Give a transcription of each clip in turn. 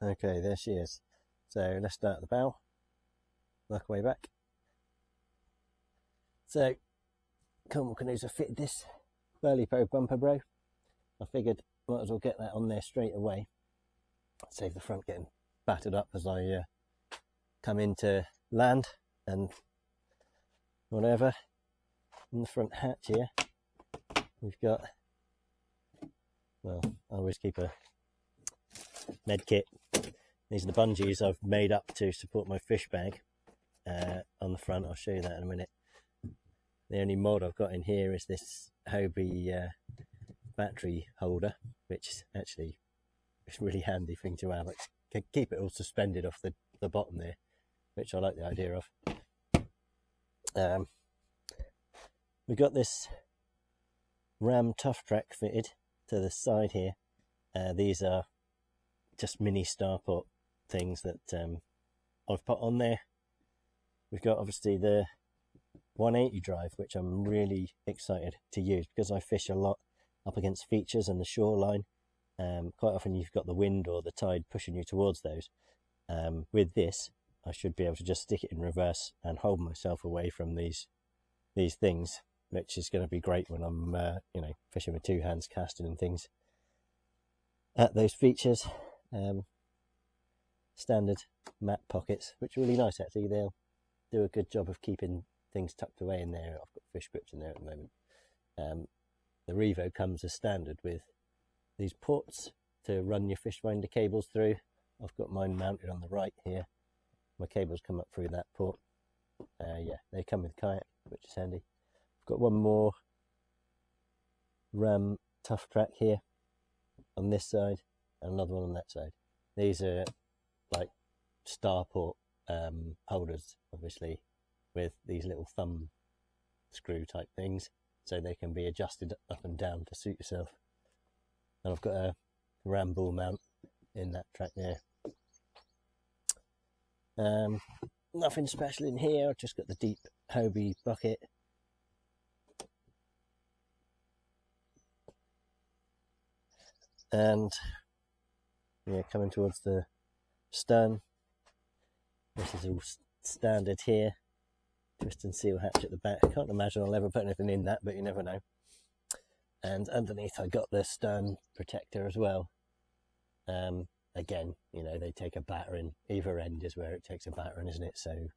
Okay, there she is. So let's start at the bow, work our way back. So Cornwall Canoes have fitted this Berleypro Bumper, bro. I figured might as well get that on there straight away. Save the front getting battered up as I come into land and whatever. In the front hatch here, we've got, well, I always keep a med kit. These are the bungees I've made up to support my fish bag on the front. I'll show you that in a minute. The only mod I've got in here is this Hobie battery holder, which is actually a really handy thing to have. I can keep it all suspended off the bottom there, which I like the idea of. We've got this Ram Tough Track fitted to the side here. These are just mini starport things that I've put on there. We've got obviously the 180 drive, which I'm really excited to use because I fish a lot up against features and the shoreline. Quite often you've got the wind or the tide pushing you towards those. With this, I should be able to just stick it in reverse and hold myself away from these things, which is going to be great when I'm fishing with two hands, casting and things at those features. Standard mat pockets, which are really nice actually. They'll do a good job of keeping things tucked away in there. I've got fish grips in there at the moment. The Revo comes as standard with these ports to run your fish finder cables through. I've got mine mounted on the right here. My cables come up through that port. Yeah, they come with kayak, which is handy. I've got one more Ram Tough Track here on this side and another one on that side. These are like starport holders, obviously, with these little thumb screw type things, so they can be adjusted up and down to suit yourself. And I've got a Ram ball mount in that track there. Nothing special in here. I've just got the deep Hobie bucket. And yeah, coming towards the stern, this is all standard here. Twist and seal hatch at the back. I can't imagine I'll ever put anything in that, but you never know. And underneath I got the stern protector as well. Again, you know, they take a battering. Either end is where it takes a battering, isn't it? So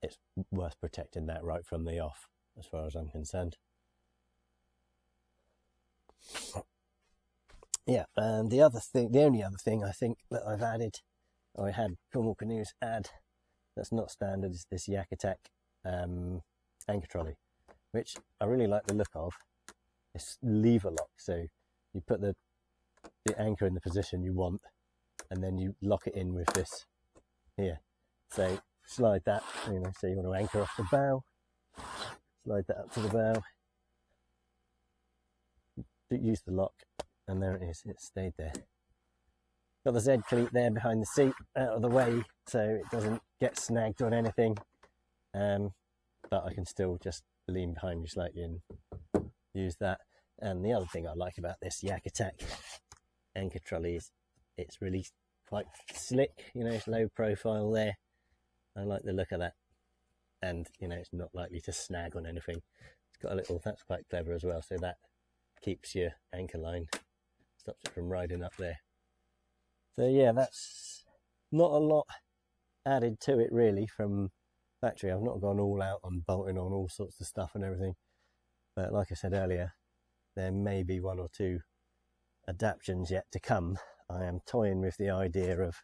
it's worth protecting that right from the off, as far as I'm concerned. Yeah, and the only other thing I think that I've added, or I had Cornwall Canoes add, that's not standard, is this Yak Attack anchor trolley, which I really like the look of. It's lever lock, so you put the anchor in the position you want, and then you lock it in with this here. So slide that, you know, so you want to anchor off the bow, slide that up to the bow, use the lock, and there it is, it stayed there. Got the Z cleat there behind the seat, out of the way, so it doesn't get snagged on anything, but I can still just lean behind me slightly and use that. And the other thing I like about this Yak Attack anchor trolley is it's really quite slick, you know, it's low profile there. I like the look of that, and you know, it's not likely to snag on anything. It's got a little, that's quite clever as well, so that keeps your anchor line, stops it from riding up there. So yeah, that's not a lot added to it really from factory. I've not gone all out on bolting on all sorts of stuff and everything, but like I said earlier, there may be one or two adaptions yet to come. I am toying with the idea of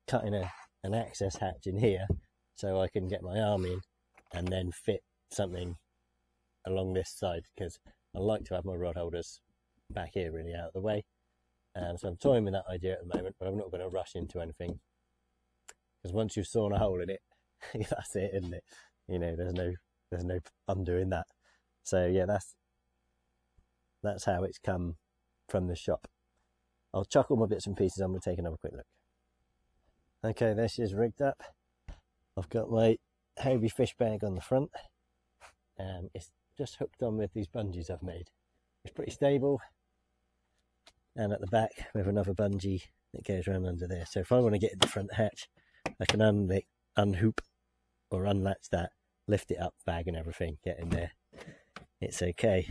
cutting an access hatch in here so I can get my arm in and then fit something along this side, because I like to have my rod holders back here really out of the way. So I'm toying with that idea at the moment, but I'm not going to rush into anything, because once you've sawn a hole in it, that's it, isn't it? You know, there's no undoing that. So yeah, that's how it's come from the shop. I'll chuck all my bits and pieces on, we'll take another quick look. Okay, there she is rigged up. I've got my Hobie fish bag on the front. It's just hooked on with these bungees I've made. It's pretty stable. And at the back we have another bungee It goes around under there. So if I want to get in the front hatch, I can unhoop or unlatch that, lift it up, bag and everything, get in there. It's okay.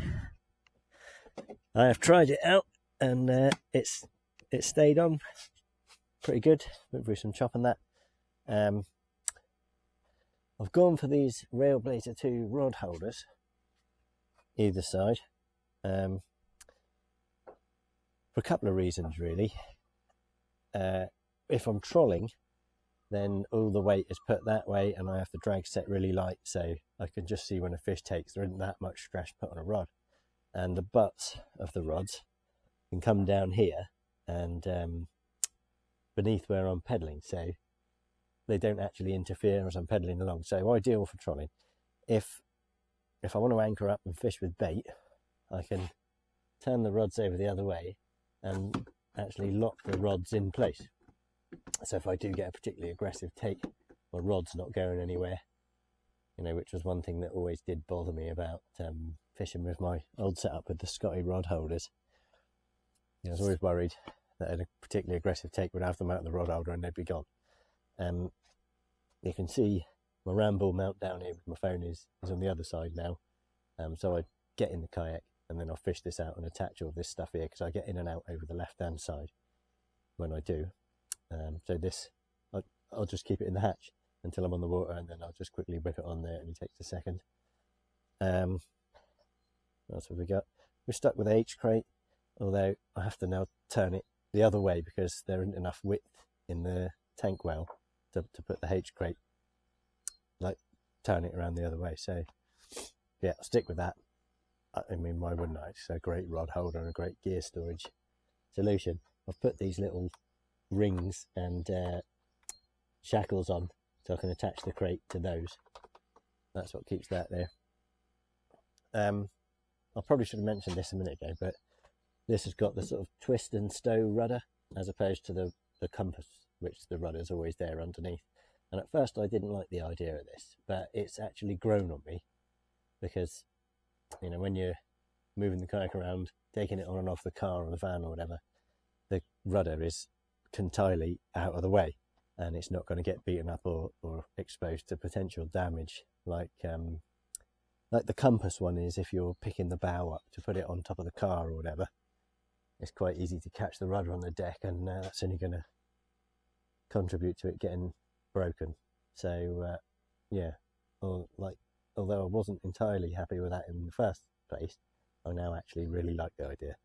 I have tried it out, and it stayed on pretty good. Went through some chop on that. I've gone for these Railblaza 2 rod holders, either side, for a couple of reasons really. If I'm trolling, then all the weight is put that way and I have the drag set really light, so I can just see when a fish takes, there isn't that much stress put on a rod. And the butts of the rods can come down here and beneath where I'm pedalling, so they don't actually interfere as I'm pedalling along. So ideal for trolling. If I want to anchor up and fish with bait, I can turn the rods over the other way and actually lock the rods in place. So if I do get a particularly aggressive take, my rod's not going anywhere, you know, which was one thing that always did bother me about fishing with my old setup with the Scotty rod holders. You know, I was always worried that a particularly aggressive take would have them out of the rod holder and they'd be gone. You can see my ramble mount down here with my phone is on the other side now. So I get in the kayak and then I'll fish this out and attach all this stuff here, because I get in and out over the left hand side when I do. So this, I'll just keep it in the hatch until I'm on the water, and then I'll just quickly whip it on there. It only takes a second. That's what we got. We're stuck with the H crate, although I have to now turn it the other way because there isn't enough width in the tank well to put the H crate, like turn it around the other way. So yeah, I'll stick with that. I mean, why wouldn't I? It's a great rod holder and a great gear storage solution. I've put these little rings and shackles on so I can attach the crate to those. That's what keeps that there. I probably should have mentioned this a minute ago, but this has got the sort of twist and stow rudder as opposed to the compass, which the rudder's always there underneath. And at first I didn't like the idea of this, but it's actually grown on me, because you know, when you're moving the kayak around, taking it on and off the car or the van or whatever, the rudder is entirely out of the way and it's not going to get beaten up or exposed to potential damage like the compass one is. If you're picking the bow up to put it on top of the car or whatever, it's quite easy to catch the rudder on the deck, and that's only going to contribute to it getting broken. So yeah, although I wasn't entirely happy with that in the first place, I now actually really like the idea.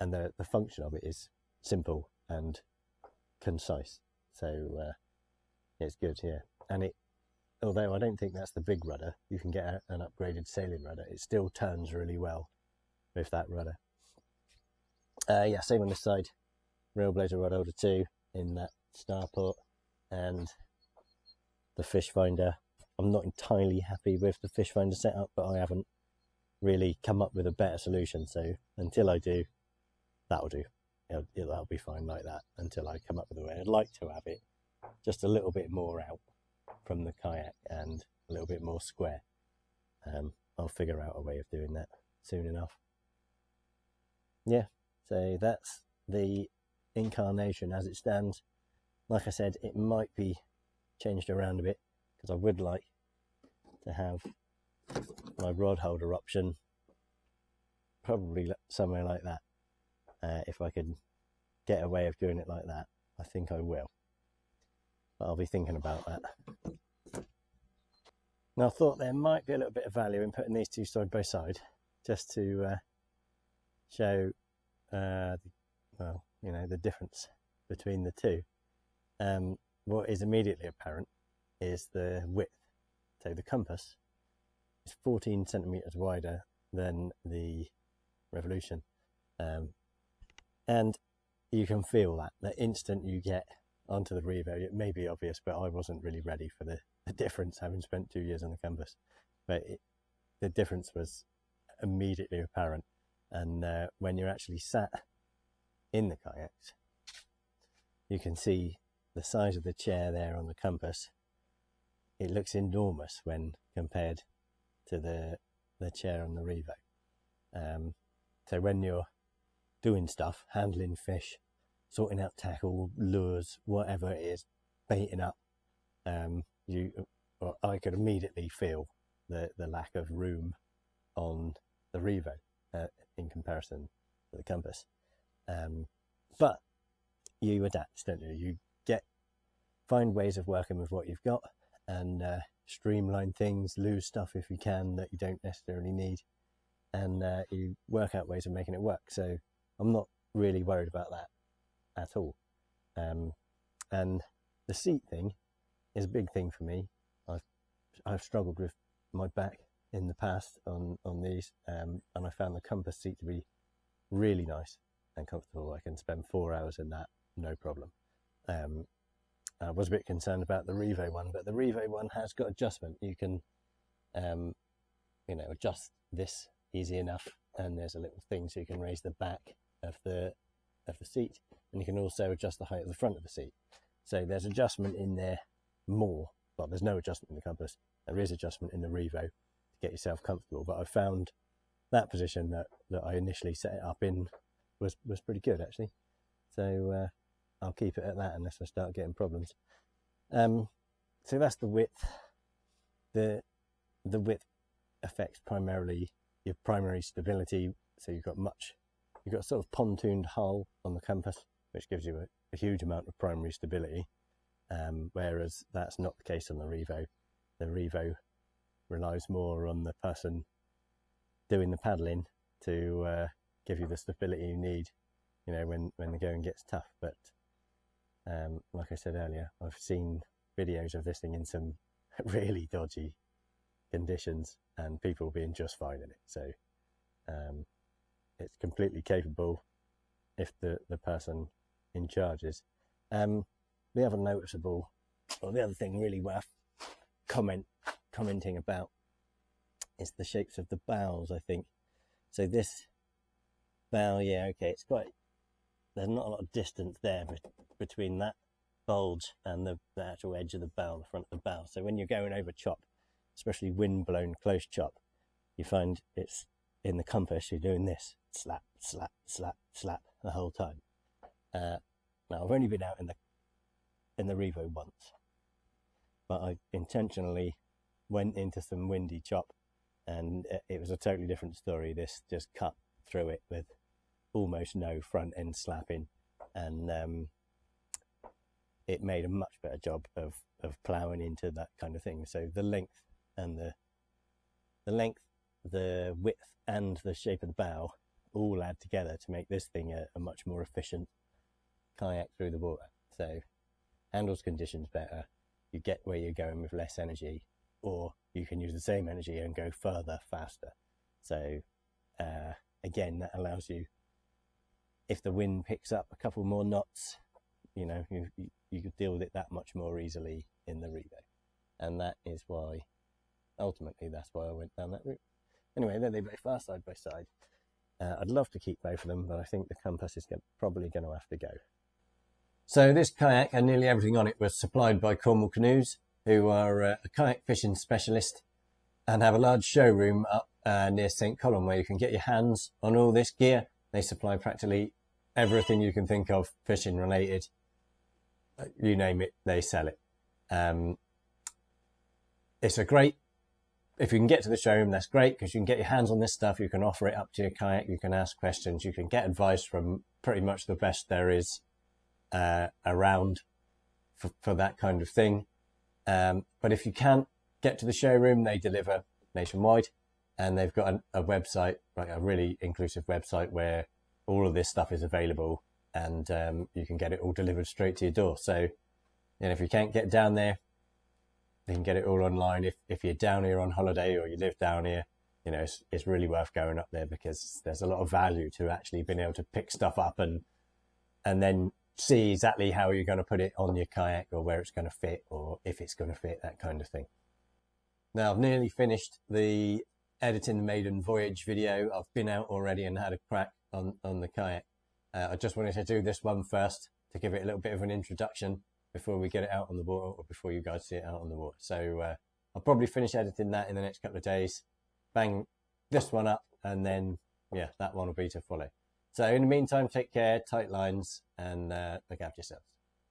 And the function of it is simple and concise. So it's good, yeah. And although I don't think that's the big rudder, you can get an upgraded sailing rudder. It still turns really well with that rudder. Yeah, same on this side. Railblaza rod holder 2 in that starport, and the fish finder. I'm not entirely happy with the fish finder setup, but I haven't really come up with a better solution. So until I do, that'll do. That'll be fine like that until I come up with a way. I'd like to have it just a little bit more out from the kayak and a little bit more square. I'll figure out a way of doing that soon enough. Yeah, so that's the incarnation as it stands. Like I said, it might be changed around a bit, because I would like to have my rod holder option probably somewhere like that. If I could get a way of doing it like that, I think I will. But I'll be thinking about that. Now I thought there might be a little bit of value in putting these two side by side, just to show well, you know, the difference between the two. What is immediately apparent is the width. So the compass is 14 centimeters wider than the Revolution, and you can feel that the instant you get onto the Revo. It may be obvious, but I wasn't really ready for the difference, having spent 2 years on the compass. But the difference was immediately apparent, and when you're actually sat in the kayaks, you can see the size of the chair there on the compass. It looks enormous when compared to the chair on the Revo. So when you're doing stuff, handling fish, sorting out tackle, lures, whatever it is, baiting up, I could immediately feel the lack of room on the Revo in comparison to the Compass. But you adapt, don't you? You find ways of working with what you've got and streamline things, lose stuff if you can that you don't necessarily need, and you work out ways of making it work. So I'm not really worried about that at all. And the seat thing is a big thing for me. I've struggled with my back in the past on these, and I found the Compass seat to be really nice and comfortable. I can spend 4 hours in that, no problem. I was a bit concerned about the Revo one, but the Revo one has got adjustment. You can, adjust this easy enough, and there's a little thing so you can raise the back of the seat, and you can also adjust the height of the front of the seat. So there's adjustment in there more. Well, there's no adjustment in the Compass. There is adjustment in the Revo to get yourself comfortable, but I found that position that I initially set it up in was pretty good actually. So I'll keep it at that unless I start getting problems. So that's the width. The width affects primarily your primary stability. So you've got sort of pontooned hull on the Compass, which gives you a huge amount of primary stability, whereas that's not the case on the Revo. The Revo relies more on the person doing the paddling to give you the stability you need, when the going gets tough. But like I said earlier, I've seen videos of this thing in some really dodgy conditions and people being just fine in it. So it's completely capable if the person in charge is. The other thing really worth commenting about is the shapes of the bows, I think. So this bow, yeah, okay, there's not a lot of distance there between that bulge and the actual edge of the bow, the front of the bow. So when you're going over chop, especially wind-blown close chop, you find it's in the Compass, you're doing this, slap, slap, slap, slap the whole time. Now, I've only been out in the Revo once, but I intentionally went into some windy chop, and it was a totally different story. This just cut through it with almost no front end slapping, and it made a much better job of ploughing into that kind of thing. So the length and the width and the shape of the bow all add together to make this thing a much more efficient kayak through the water. So handles conditions better, you get where you're going with less energy, or you can use the same energy and go further faster. So again, that allows you, if the wind picks up a couple more knots, you could deal with it that much more easily in the Revo. And that is why, ultimately, that's why I went down that route. Anyway, there they both are side by side. I'd love to keep both of them, but I think the Compass is probably going to have to go. So this kayak and nearly everything on it was supplied by Cornwall Canoes, who are a kayak fishing specialist and have a large showroom up near St. Column where you can get your hands on all this gear. They supply practically everything you can think of fishing related. You name it, they sell it. It's if you can get to the showroom, that's great, because you can get your hands on this stuff. You can offer it up to your kayak. You can ask questions. You can get advice from pretty much the best there is around for that kind of thing. But if you can't get to the showroom, they deliver nationwide, and they've got a website, like a really inclusive website where all of this stuff is available, and you can get it all delivered straight to your door. So, if you can't get down there, you can get it all online. If you're down here on holiday or you live down here, it's really worth going up there, because there's a lot of value to actually being able to pick stuff up and then see exactly how you're going to put it on your kayak, or where it's going to fit, or if it's going to fit, that kind of thing. Now, I've nearly finished the editing the maiden voyage video. I've been out already and had a crack on the kayak. I just wanted to do this one first to give it a little bit of an introduction before we get it out on the water, or before you guys see it out on the water. So I'll probably finish editing that in the next couple of days, bang this one up, and then, yeah, that one will be to follow. So in the meantime, take care, tight lines, and look after yourselves.